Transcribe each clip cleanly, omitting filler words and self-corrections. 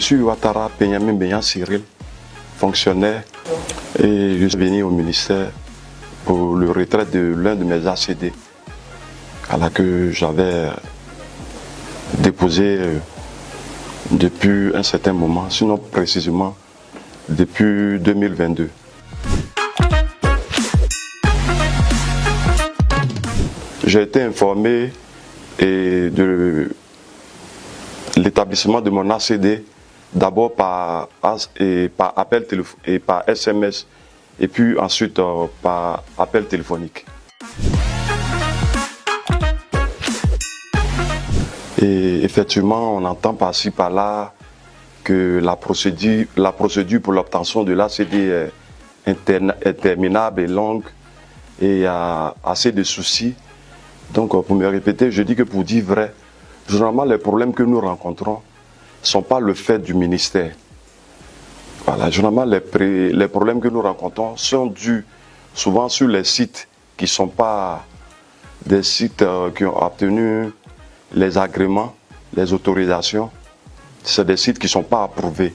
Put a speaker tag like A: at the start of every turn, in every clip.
A: suis Ouattara Benyamin Benyan Cyril, fonctionnaire, et je suis venu au ministère pour le retrait de l'un de mes ACD que j'avais déposé depuis un certain moment, sinon précisément depuis 2022. J'ai été informé de l'établissement de mon ACD d'abord par appel téléphonique et par SMS et puis ensuite par appel téléphonique. Et effectivement, on entend par-ci par-là que la procédure pour l'obtention de l'ACD est interminable et longue et il y a assez de soucis. Donc pour me répéter, je dis que pour dire vrai, généralement les problèmes que nous rencontrons ne sont pas le fait du ministère. Voilà, généralement les problèmes que nous rencontrons sont dus souvent sur les sites qui ne sont pas des sites qui ont obtenu les agréments, les autorisations. C'est des sites qui ne sont pas approuvés.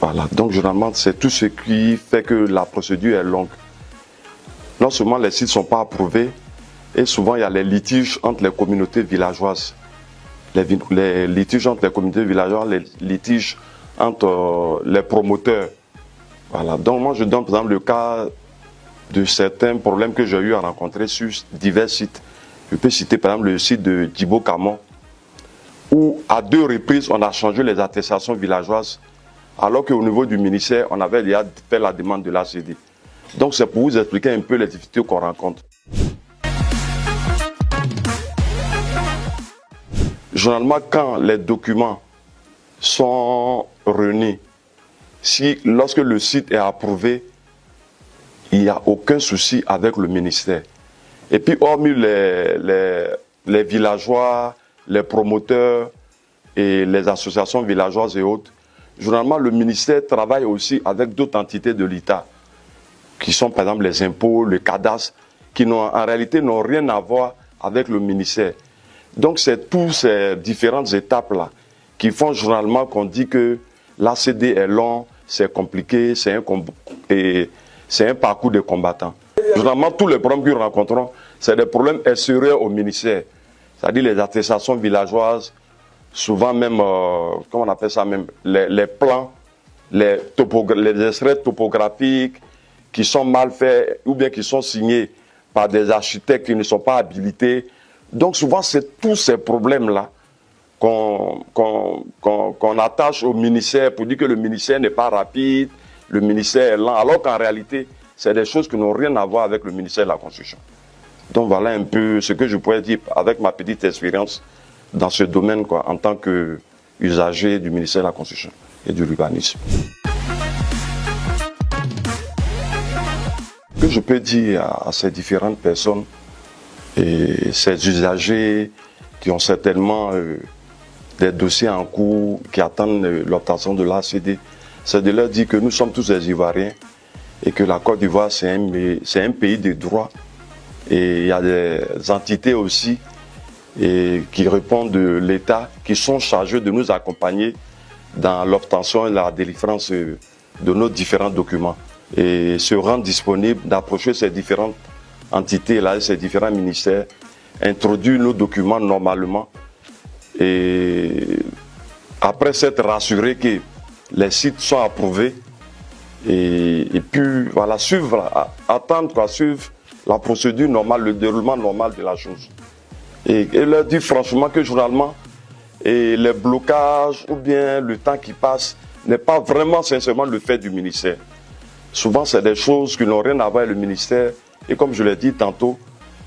A: Voilà, donc généralement c'est tout ce qui fait que la procédure est longue. Non seulement les sites ne sont pas approuvés, et souvent il y a les litiges entre les communautés villageoises. Les litiges entre les communautés villageoises, les litiges entre les promoteurs. Voilà. Donc moi je donne par exemple le cas de certains problèmes que j'ai eu à rencontrer sur divers sites. Je peux citer par exemple le site de Djibo Camon, où à 2 reprises on a changé les attestations villageoises, alors qu'au niveau du ministère, on avait déjà fait la demande de l'ACD. Donc c'est pour vous expliquer un peu les difficultés qu'on rencontre. Généralement, quand les documents sont réunis, lorsque le site est approuvé, il n'y a aucun souci avec le ministère. Et puis, hormis les villageois, les promoteurs et les associations villageoises et autres, généralement, le ministère travaille aussi avec d'autres entités de l'État, qui sont par exemple les impôts, le cadastre, qui en réalité n'ont rien à voir avec le ministère. Donc c'est toutes ces différentes étapes-là qui font généralement qu'on dit que l'ACD est long, c'est compliqué, c'est un parcours de combattants. Généralement, tous les problèmes que nous rencontrons, c'est des problèmes extérieurs au ministère. C'est-à-dire les attestations villageoises, souvent même, comment on appelle ça même, les plans, les extraits topographiques qui sont mal faits ou bien qui sont signés par des architectes qui ne sont pas habilités. Donc souvent, c'est tous ces problèmes-là qu'on attache au ministère pour dire que le ministère n'est pas rapide, le ministère est lent, alors qu'en réalité, c'est des choses qui n'ont rien à voir avec le ministère de la Construction. Donc voilà un peu ce que je pourrais dire avec ma petite expérience dans ce domaine en tant qu'usager du ministère de la Construction et de l'urbanisme. Ce que je peux dire à ces différentes personnes et ces usagers qui ont certainement des dossiers en cours, qui attendent l'obtention de l'ACD, c'est de leur dire que nous sommes tous des Ivoiriens et que la Côte d'Ivoire, c'est un pays de droit. Et il y a des entités aussi qui répondent de l'État, qui sont chargées de nous accompagner dans l'obtention et la délivrance de nos différents documents. Et se rendre disponible d'approcher ces différentes entités-là, ces différents ministères, introduire nos documents normalement et après s'être rassuré que les sites sont approuvés et puis voilà, attendre suivre la procédure normale, le déroulement normal de la chose. Et leur dire franchement que généralement, les blocages ou bien le temps qui passe n'est pas vraiment sincèrement le fait du ministère. Souvent, c'est des choses qui n'ont rien à voir avec le ministère. Et comme je l'ai dit tantôt,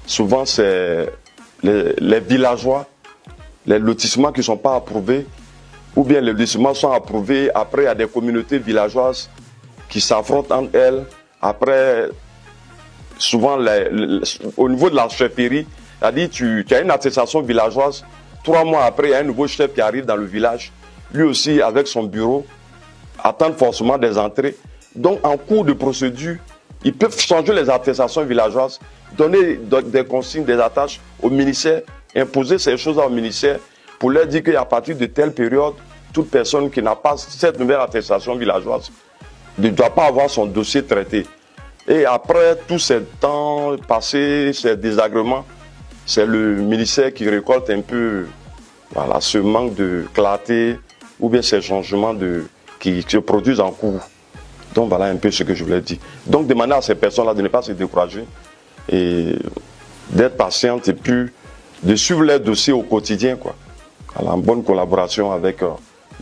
A: souvent, c'est les villageois, les lotissements qui ne sont pas approuvés, ou bien les lotissements sont approuvés. Après, il y a des communautés villageoises qui s'affrontent entre elles. Après, souvent, au niveau de la chefferie, c'est-à-dire tu as une attestation villageoise, 3 mois après, il y a un nouveau chef qui arrive dans le village, lui aussi avec son bureau, attendre forcément des entrées. Donc, en cours de procédure, ils peuvent changer les attestations villageoises, donner des consignes, des attaches au ministère, imposer ces choses au ministère pour leur dire qu'à partir de telle période, toute personne qui n'a pas cette nouvelle attestation villageoise ne doit pas avoir son dossier traité. Et après tout ce temps passé, ces désagréments, c'est le ministère qui récolte un peu voilà, ce manque de clarté ou bien ces changements qui se produisent en cours. Donc voilà un peu ce que je voulais dire. Donc demander à ces personnes-là de ne pas se décourager et d'être patientes et puis de suivre leurs dossiers au quotidien, quoi, en bonne collaboration avec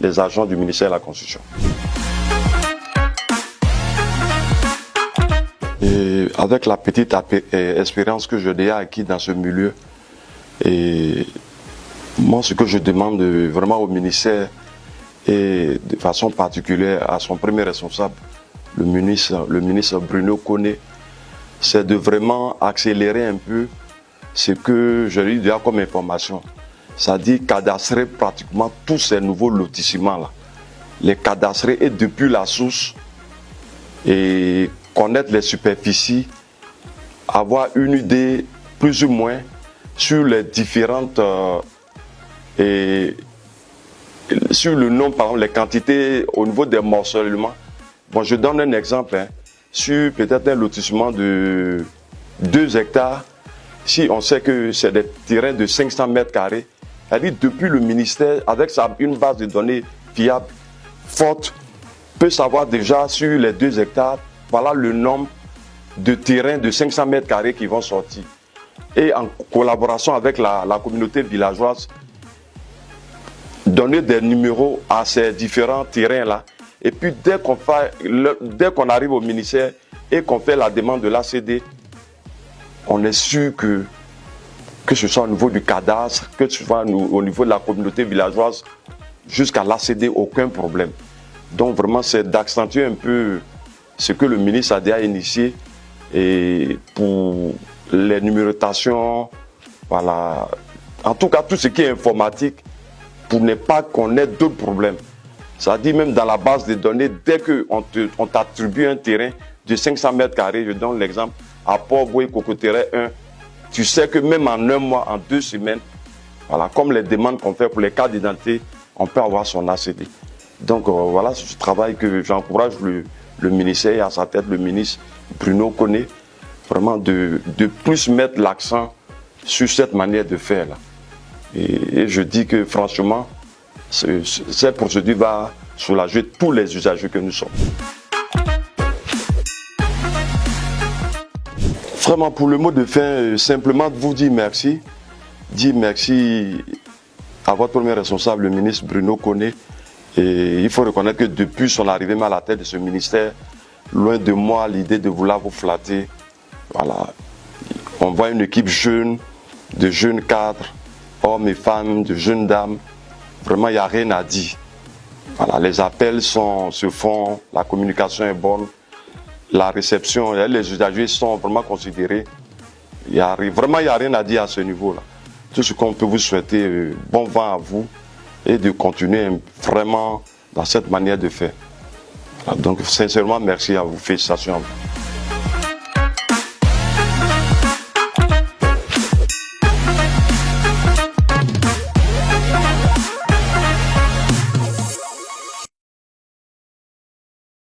A: les agents du ministère de la Constitution. Et avec la petite expérience que j'ai déjà acquise dans ce milieu, et moi ce que je demande vraiment au ministère et de façon particulière à son premier responsable, le ministre Bruno Koné, c'est de vraiment accélérer un peu ce que j'ai eu déjà comme information. C'est-à-dire cadastrer pratiquement tous ces nouveaux lotissements-là. Les cadastrer et depuis la source et connaître les superficies, avoir une idée plus ou moins sur les différentes et sur le nombre, par exemple, les quantités au niveau des morcellements. Bon, je donne un exemple, hein, sur peut-être un lotissement de 2 hectares, si on sait que c'est des terrains de 500 mètres carrés, c'est-à-dire depuis le ministère, avec une base de données fiable, forte, peut savoir déjà sur les 2 hectares, voilà le nombre de terrains de 500 mètres carrés qui vont sortir. Et en collaboration avec la communauté villageoise, donner des numéros à ces différents terrains-là. Et puis dès qu'on arrive au ministère et qu'on fait la demande de l'ACD, on est sûr que ce soit au niveau du cadastre, que ce soit au niveau de la communauté villageoise, jusqu'à l'ACD, aucun problème. Donc vraiment, c'est d'accentuer un peu ce que le ministre a déjà initié et pour les numérotations, voilà. En tout cas, tout ce qui est informatique, pour ne pas qu'on ait d'autres problèmes. Ça dit même dans la base de données, dès qu'on t'attribue un terrain de 500 mètres carrés, je donne l'exemple, à Port-Boué, Cocotéret 1, tu sais que même en 1 mois, en 2 semaines, voilà, comme les demandes qu'on fait pour les cartes d'identité, on peut avoir son ACD. Donc voilà ce travail que j'encourage le ministère et à sa tête le ministre Bruno Koné, vraiment de plus mettre l'accent sur cette manière de faire là. Et je dis que franchement, cette procédure va soulager tous les usagers que nous sommes. Vraiment, pour le mot de fin, simplement de vous dire merci. Dire merci à votre premier responsable, le ministre Bruno Koné. Et il faut reconnaître que depuis son arrivée à la tête de ce ministère, loin de moi l'idée de vouloir vous flatter. Voilà. On voit une équipe jeune, de jeunes cadres, hommes et femmes, de jeunes dames. Vraiment, il n'y a rien à dire. Voilà, les appels se font, la communication est bonne, la réception, les usagers sont vraiment considérés. Vraiment, il n'y a rien à dire à ce niveau-là. Tout ce qu'on peut vous souhaiter, bon vent à vous et de continuer vraiment dans cette manière de faire. Voilà, donc, sincèrement, merci à vous, félicitations à vous.